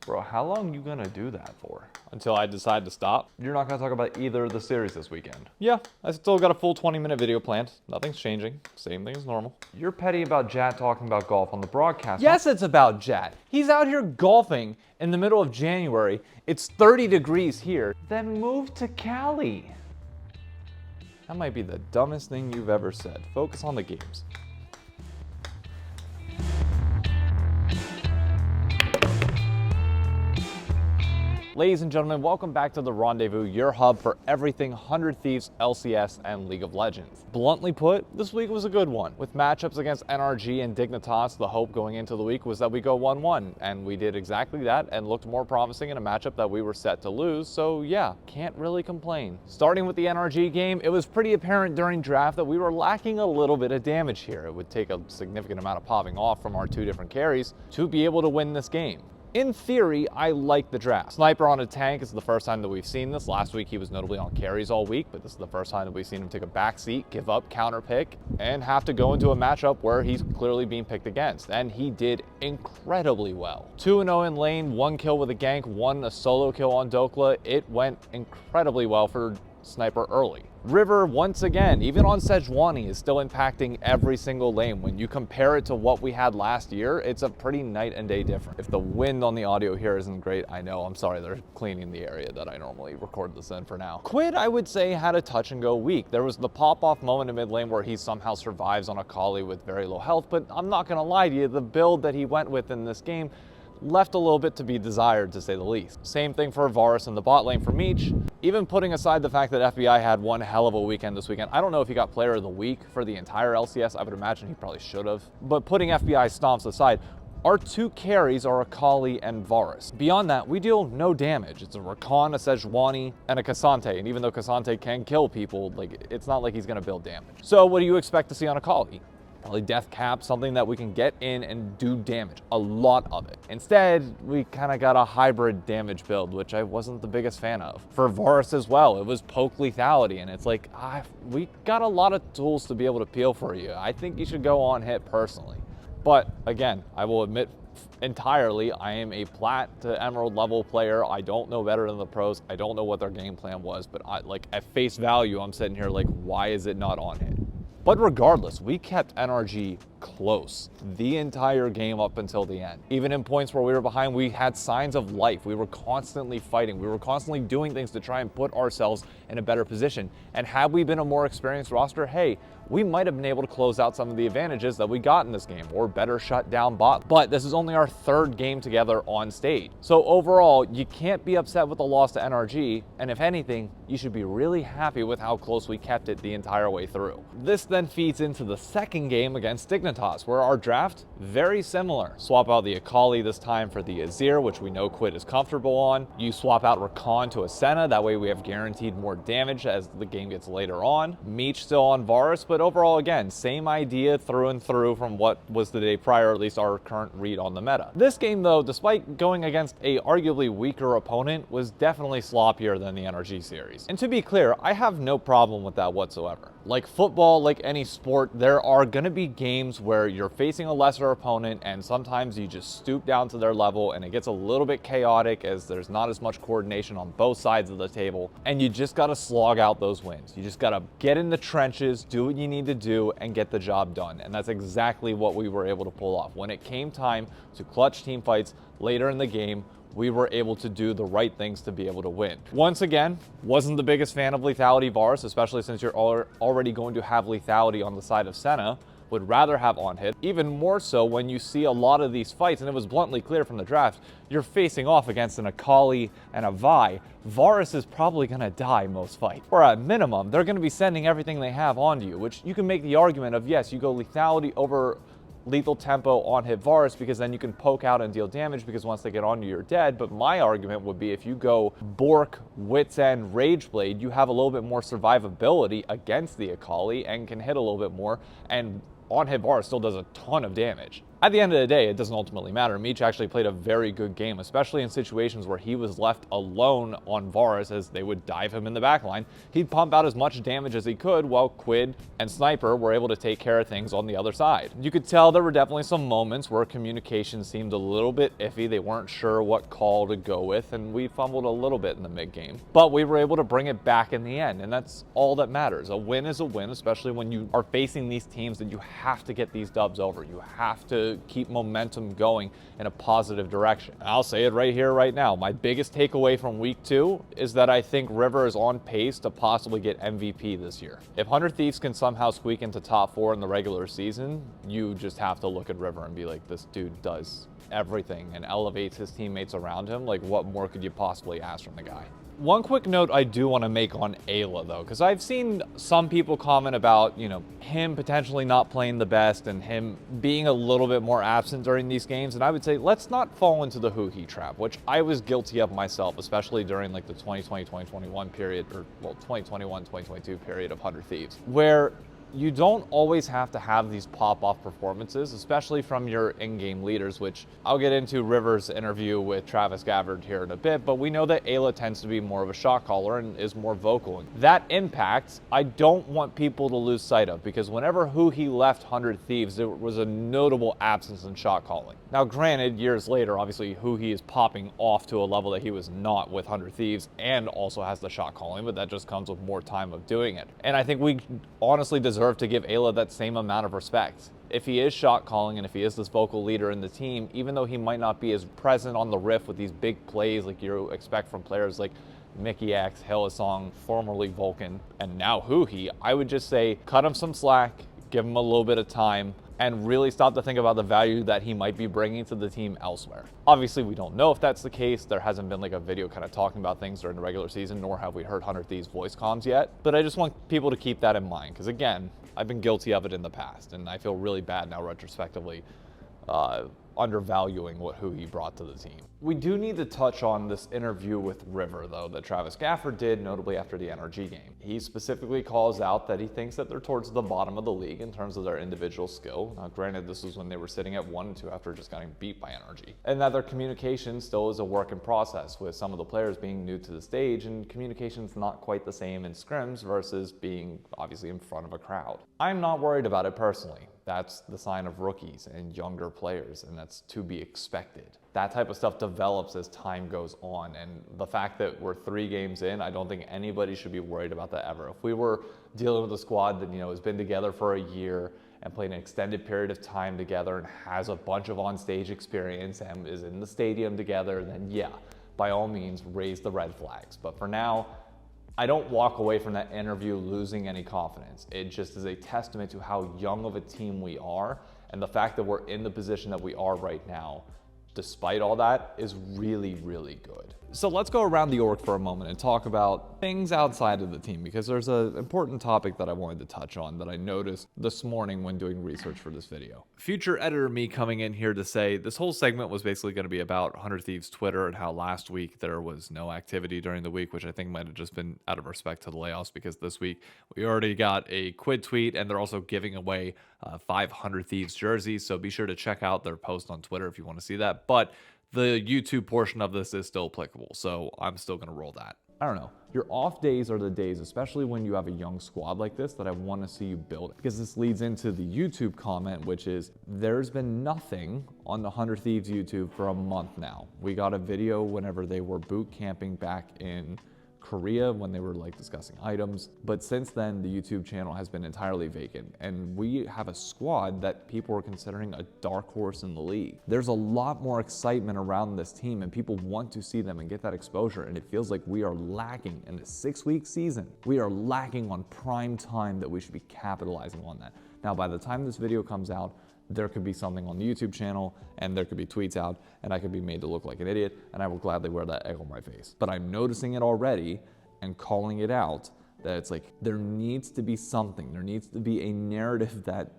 Bro, how long you gonna do that for? Until I decide to stop. You're not gonna talk about either of the series this weekend. Yeah, I still got a full 20-minute video planned. Nothing's changing. Same thing as normal. You're petty about Jat talking about golf on the broadcast. Yes, it's about Jat. He's out here golfing in the middle of January. It's 30 degrees here. Then move to Cali. That might be the dumbest thing you've ever said. Focus on the games. Ladies and gentlemen, welcome back to the Rendezvous, your hub for everything 100 Thieves, LCS, and League of Legends. Bluntly put, this week was a good one. With matchups against NRG and Dignitas, the hope going into the week was that we go 1-1, and we did exactly that and looked more promising in a matchup that we were set to lose, so yeah, can't really complain. Starting with the NRG game, it was pretty apparent during draft that we were lacking a little bit of damage here. It would take a significant amount of popping off from our two different carries to be able to win this game. In theory, I like the draft. Sniper on a tank is the first time that we've seen this. Last week he was notably on carries all week, but this is the first time that we've seen him take a back seat, give up, counter pick, and have to go into a matchup where he's clearly being picked against. And he did incredibly well. 2-0 in lane, 1 kill with a gank, 1 solo kill on Dokla. It went incredibly well for Sniper early. River, once again, even on Sejuani, is still impacting every single lane. When you compare it to what we had last year, it's a pretty night and day difference. If the wind on the audio here isn't great, I know, I'm sorry, they're cleaning the area that I normally record this in for now. Quid, I would say, had a touch and go week. There was the pop-off moment in mid lane where he somehow survives on a Kali with very low health, but I'm not gonna lie to you, the build that he went with in this game left a little bit to be desired, to say the least. Same thing for Varus in the bot lane for Meech. Even putting aside the fact that FBI had one hell of a weekend this weekend, I don't know if he got player of the week for the entire LCS. I would imagine he probably should have. But putting FBI stomps aside, our two carries are Akali and Varus. Beyond that, we deal no damage. It's a Rakan, a Sejuani, and a Cassante. And even though Cassante can kill people, it's not like he's gonna build damage. So what do you expect to see on Akali? Probably death cap, something that we can get in and do damage, a lot of it. Instead, we kind of got a hybrid damage build, which I wasn't the biggest fan of. For Varus as well, it was poke lethality, and it's like, we got a lot of tools to be able to peel for you. I think you should go on hit personally. But again, I will admit entirely, I am a plat to emerald level player. I don't know better than the pros. I don't know what their game plan was, but at face value, I'm sitting here like, why is it not on hit? But regardless, we kept NRG close the entire game up until the end. Even in points where we were behind, we had signs of life. We were constantly fighting. We were constantly doing things to try and put ourselves in a better position. And had we been a more experienced roster, hey, we might have been able to close out some of the advantages that we got in this game, or better shut down bot. But this is only our third game together on stage. So overall, you can't be upset with the loss to NRG, and if anything, you should be really happy with how close we kept it the entire way through. This then feeds into the second game against Dignitas, where our draft, very similar. Swap out the Akali this time for the Azir, which we know Quid is comfortable on. You swap out Rakan to a Senna, that way we have guaranteed more damage as the game gets later on. Meech still on Varus, but overall, again, same idea through and through from what was the day prior, at least our current read on the meta. This game, though, despite going against a arguably weaker opponent, was definitely sloppier than the NRG series. And to be clear, I have no problem with that whatsoever. Like football, like any sport, there are gonna be games where you're facing a lesser opponent and sometimes you just stoop down to their level and it gets a little bit chaotic as there's not as much coordination on both sides of the table, and you just gotta slog out those wins. You just gotta get in the trenches, do what you need to do, and get the job done. And that's exactly what we were able to pull off. When it came time to clutch team fights later in the game, we were able to do the right things to be able to win. Once again, wasn't the biggest fan of lethality Varus, especially since you're already going to have lethality on the side of Senna. Would rather have on hit, even more so when you see a lot of these fights, and it was bluntly clear from the draft, you're facing off against an Akali and a Vi. Varus is probably gonna die most fights. Or at minimum, they're gonna be sending everything they have onto you, which you can make the argument of, yes, you go lethality over lethal tempo on hit Varus because then you can poke out and deal damage because once they get on you, you're dead. But my argument would be if you go Bork, Wits End, Rageblade, you have a little bit more survivability against the Akali and can hit a little bit more, and on hit Varus still does a ton of damage. At the end of the day, it doesn't ultimately matter. Meech actually played a very good game, especially in situations where he was left alone on Varus as they would dive him in the backline. He'd pump out as much damage as he could while Quid and Sniper were able to take care of things on the other side. You could tell there were definitely some moments where communication seemed a little bit iffy. They weren't sure what call to go with, and we fumbled a little bit in the mid game. But we were able to bring it back in the end, and that's all that matters. A win is a win, especially when you are facing these teams that you have to get these dubs over. You have to keep momentum going in a positive direction. I'll say it right here, right now. My biggest takeaway from week 2 is that I think River is on pace to possibly get MVP this year. If 100 Thieves can somehow squeak into top 4 in the regular season, you just have to look at River and be like, this dude does everything and elevates his teammates around him. Like, what more could you possibly ask from the guy? One quick note I do want to make on Ayla though, because I've seen some people comment about, him potentially not playing the best and him being a little bit more absent during these games. And I would say, let's not fall into the hoo-hee trap, which I was guilty of myself, especially during like the 2020-2021 period, or well, 2021-2022 period of 100 Thieves, where you don't always have to have these pop-off performances, especially from your in-game leaders, which I'll get into River's interview with Travis Gabbard here in a bit, but we know that Ayla tends to be more of a shot caller and is more vocal. That impact, I don't want people to lose sight of, because whenever he left 100 Thieves, there was a notable absence in shot calling. Now, granted, years later, obviously he is popping off to a level that he was not with 100 Thieves and also has the shot calling, but that just comes with more time of doing it. And I think we honestly deserve to give Ayla that same amount of respect. If he is shot calling and if he is this vocal leader in the team, even though he might not be as present on the riff with these big plays like you expect from players like Mickey X, Hillsong, formerly Vulcan, and now Huhi, I would just say cut him some slack, give him a little bit of time, and really stop to think about the value that he might be bringing to the team elsewhere. Obviously, we don't know if that's the case. There hasn't been like a video kind of talking about things during the regular season, nor have we heard 100 Thieves voice comms yet. But I just want people to keep that in mind, because again, I've been guilty of it in the past, and I feel really bad now retrospectively undervaluing who he brought to the team. We do need to touch on this interview with River, though, that Travis Gafford did, notably after the NRG game. He specifically calls out that he thinks that they're towards the bottom of the league in terms of their individual skill. Now, granted, this was when they were sitting at 1-2 after just getting beat by NRG. And that their communication still is a work in process, with some of the players being new to the stage, and communication's not quite the same in scrims versus being obviously in front of a crowd. I'm not worried about it personally. That's the sign of rookies and younger players, and that's to be expected. That type of stuff develops as time goes on, and the fact that we're 3 games in, I don't think anybody should be worried about that ever. If we were dealing with a squad that has been together for a year and played an extended period of time together and has a bunch of on-stage experience and is in the stadium together, then yeah, by all means, raise the red flags. But for now, I don't walk away from that interview losing any confidence. It just is a testament to how young of a team we are, and the fact that we're in the position that we are right now, despite all that, is really, really good. So let's go around the org for a moment and talk about things outside of the team, because there's an important topic that I wanted to touch on that I noticed this morning when doing research for this video. Future editor me coming in here to say this whole segment was basically going to be about 100 Thieves Twitter and how last week there was no activity during the week, which I think might have just been out of respect to the layoffs, because this week we already got a Quid tweet and they're also giving away 500 Thieves jerseys. So be sure to check out their post on Twitter if you want to see that. But the YouTube portion of this is still applicable, so I'm still going to roll that. I don't know. Your off days are the days, especially when you have a young squad like this, that I want to see you build. Because this leads into the YouTube comment, which is there's been nothing on the 100 Thieves YouTube for a month now. We got a video whenever they were boot camping back in Korea when they were like discussing items, but since then the YouTube channel has been entirely vacant, and we have a squad that people are considering a dark horse in the league. There's a lot more excitement around this team and people want to see them and get that exposure, and it feels like we are lacking in a 6-week season. We are lacking on prime time that we should be capitalizing on that. Now, by the time this video comes out, there could be something on the YouTube channel and there could be tweets out and I could be made to look like an idiot, and I will gladly wear that egg on my face. But I'm noticing it already and calling it out, that it's like there needs to be something. There needs to be a narrative that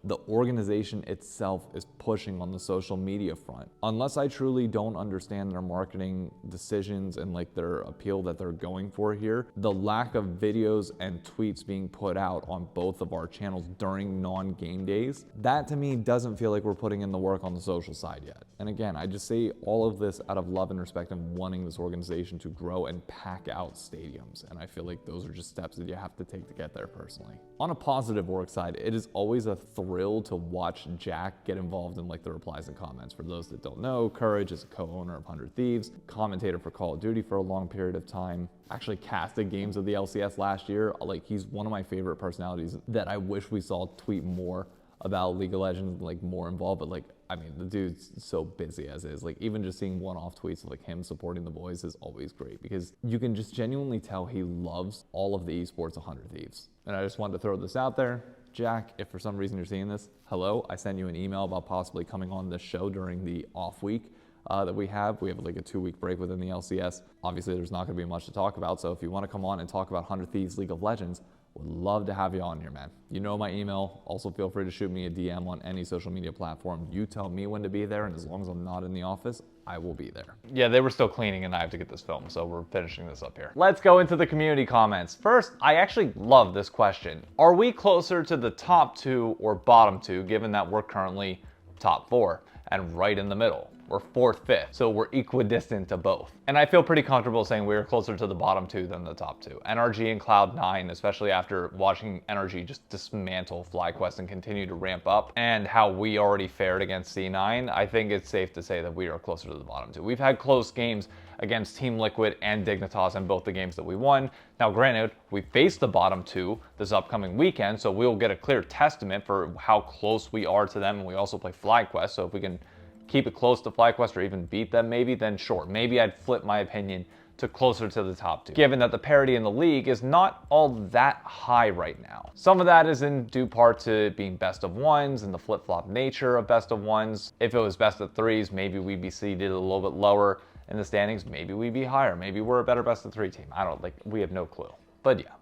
the organization itself is pushing on the social media front. Unless I truly don't understand their marketing decisions and like their appeal that they're going for here, the lack of videos and tweets being put out on both of our channels during non-game days, that to me doesn't feel like we're putting in the work on the social side yet. And again, I just say all of this out of love and respect and wanting this organization to grow and pack out stadiums. And I feel like those are just steps that you have to take to get there personally. On a positive work side, it is always a thrill to watch Jack get involved in like the replies and comments. For those that don't know, Courage is a co-owner of 100 Thieves, commentator for Call of Duty for a long period of time, actually casted games of the LCS last year. Like, he's one of my favorite personalities that I wish we saw tweet more about League of Legends, like more involved. But like, I mean, the dude's so busy as is. Like, even just seeing one-off tweets of like him supporting the boys is always great, because you can just genuinely tell he loves all of the esports 100 Thieves. And I just wanted to throw this out there. Jack, if for some reason you're seeing this, hello. I sent you an email about possibly coming on this show during the off week that we have. We have like a 2-week break within the LCS. Obviously, there's not going to be much to talk about. So if you want to come on and talk about 100 Thieves League of Legends, would love to have you on here, man. You know my email. Also, feel free to shoot me a DM on any social media platform. You tell me when to be there, and as long as I'm not in the office, I will be there. Yeah, they were still cleaning, and I have to get this filmed, so we're finishing this up here. Let's go into the community comments. First, I actually love this question. Are we closer to the top 2 or bottom 2, given that we're currently top 4 and right in the middle? We're 4th, 5th, so we're equidistant to both. And I feel pretty comfortable saying we're closer to the bottom 2 than the top 2. NRG and Cloud9, especially after watching NRG just dismantle FlyQuest and continue to ramp up, and how we already fared against C9, I think it's safe to say that we are closer to the bottom 2. We've had close games against Team Liquid and Dignitas in both the games that we won. Now, granted, we face the bottom 2 this upcoming weekend, so we'll get a clear testament for how close we are to them, and we also play FlyQuest, so if we can keep it close to FlyQuest or even beat them maybe, then sure, maybe I'd flip my opinion to closer to the top 2, given that the parity in the league is not all that high right now. Some of that is in due part to being best of 1s and the flip-flop nature of best of 1s. If it was best of 3s, maybe we'd be seated a little bit lower in the standings, maybe we'd be higher, maybe we're a better best of 3 team. I don't, like, we have no clue. But yeah,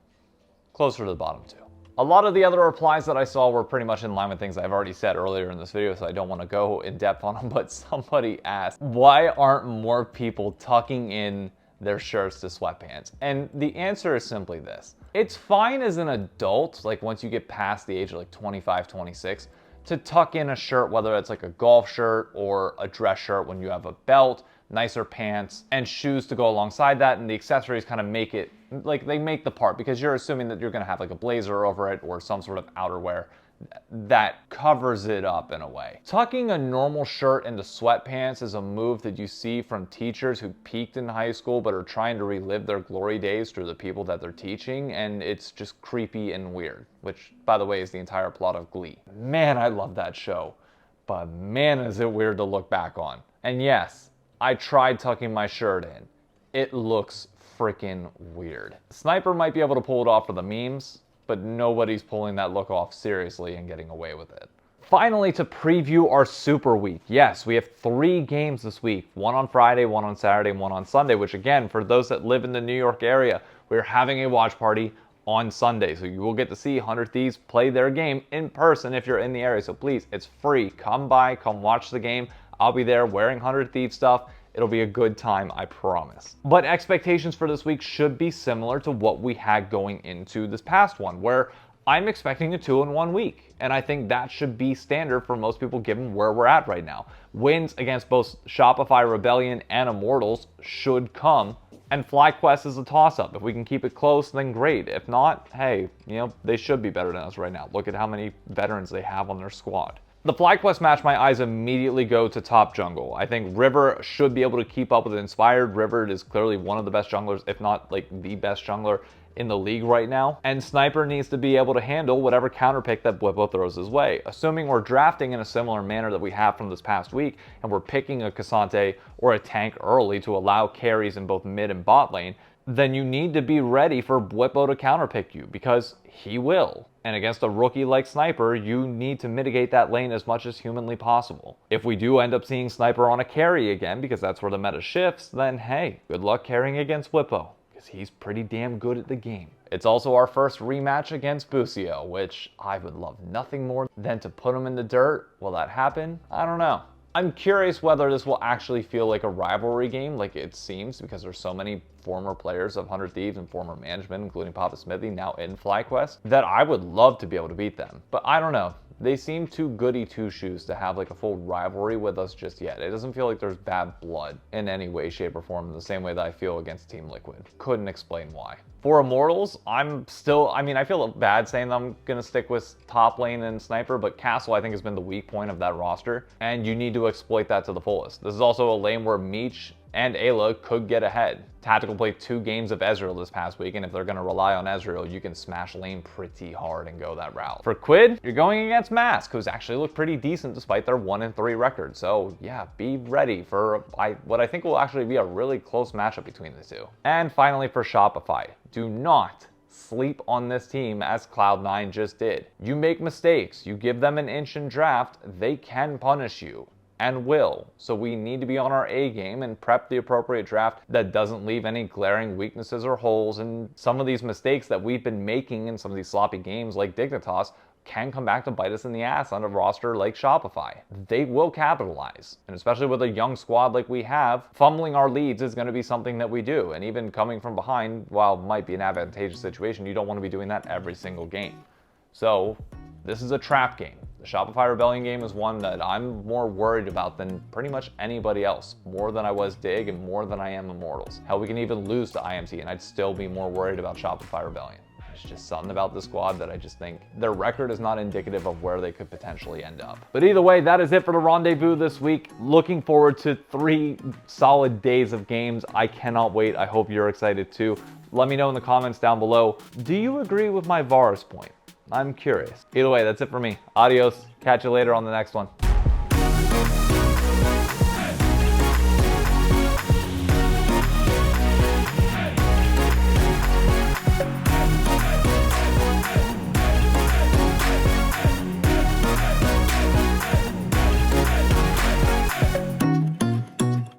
closer to the bottom 2. A lot of the other replies that I saw were pretty much in line with things I've already said earlier in this video, so I don't want to go in depth on them, but somebody asked, why aren't more people tucking in their shirts to sweatpants? And the answer is simply this. It's fine as an adult, like once you get past the age of like 25, 26, to tuck in a shirt, whether it's like a golf shirt or a dress shirt when you have a belt, nicer pants, and shoes to go alongside that, and the accessories kind of make it, like they make the part, because you're assuming that you're gonna have like a blazer over it or some sort of outerwear that covers it up in a way. Tucking a normal shirt into sweatpants is a move that you see from teachers who peaked in high school but are trying to relive their glory days through the people that they're teaching, and it's just creepy and weird, which, by the way, is the entire plot of Glee. Man, I love that show, but man, is it weird to look back on. And yes, I tried tucking my shirt in. It looks freaking weird. Sniper might be able to pull it off for the memes, but nobody's pulling that look off seriously and getting away with it. Finally, to preview our Super Week. Yes, we have 3 games this week. 1 on Friday, 1 on Saturday, and 1 on Sunday, which again, for those that live in the New York area, we're having a watch party on Sunday. So you will get to see 100 Thieves play their game in person if you're in the area. So please, it's free. Come by, come watch the game. I'll be there wearing 100 Thieves stuff. It'll be a good time, I promise. But expectations for this week should be similar to what we had going into this past one, where I'm expecting a 2-in-1 week. And I think that should be standard for most people given where we're at right now. Wins against both Shopify Rebellion and Immortals should come. And FlyQuest is a toss-up. If we can keep it close, then great. If not, hey, you know, they should be better than us right now. Look at how many veterans they have on their squad. The FlyQuest match, my eyes immediately go to top jungle. I think River should be able to keep up with Inspired. River is clearly one of the best junglers, if not like the best jungler in the league right now. And Sniper needs to be able to handle whatever counter pick that Blippo throws his way. Assuming we're drafting in a similar manner that we have from this past week, and we're picking a Cassante or a tank early to allow carries in both mid and bot lane, then you need to be ready for Blippo to counterpick you, because he will. And against a rookie like Sniper, you need to mitigate that lane as much as humanly possible. If we do end up seeing Sniper on a carry again, because that's where the meta shifts, then hey, good luck carrying against Blippo. because he's pretty damn good at the game. It's also our first rematch against Busio, which I would love nothing more than to put him in the dirt. Will that happen? I don't know. I'm curious whether this will actually feel like a rivalry game like it seems, because there's so many former players of 100 Thieves and former management, including Papa Smithy, now in FlyQuest, that I would love to be able to beat them. But I don't know. They seem too goody two-shoes to have like a full rivalry with us just yet. It doesn't feel like there's bad blood in any way, shape, or form in the same way that I feel against Team Liquid. Couldn't explain why. For Immortals, I feel bad saying I'm going to stick with top lane and sniper, but Castle I think has been the weak point of that roster, and you need to exploit that to the fullest. This is also a lane where Meech and Ayla could get ahead. Tactical played 2 games of Ezreal this past week, and if they're going to rely on Ezreal, you can smash lane pretty hard and go that route. For Quid, you're going against Mask, who's actually looked pretty decent despite their 1-3 record. So yeah, be ready for what I think will actually be a really close matchup between the two. And finally for Shopify, do not sleep on this team as Cloud9 just did. You make mistakes, you give them an inch in draft, they can punish you. And will. So we need to be on our A game and prep the appropriate draft that doesn't leave any glaring weaknesses or holes. And some of these mistakes that we've been making in some of these sloppy games like Dignitas can come back to bite us in the ass on a roster like Shopify. They will capitalize. And especially with a young squad like we have, fumbling our leads is going to be something that we do. And even coming from behind, while it might be an advantageous situation, you don't want to be doing that every single game. So this is a trap game. The Shopify Rebellion game is one that I'm more worried about than pretty much anybody else. More than I was Dig and more than I am Immortals. Hell, we can even lose to IMT and I'd still be more worried about Shopify Rebellion. There's just something about the squad that I just think their record is not indicative of where they could potentially end up. But either way, that is it for the Rendezvous this week. Looking forward to 3 solid days of games. I cannot wait. I hope you're excited too. Let me know in the comments down below. Do you agree with my Varus point? I'm curious. Either way, that's it for me. Adios. Catch you later on the next one.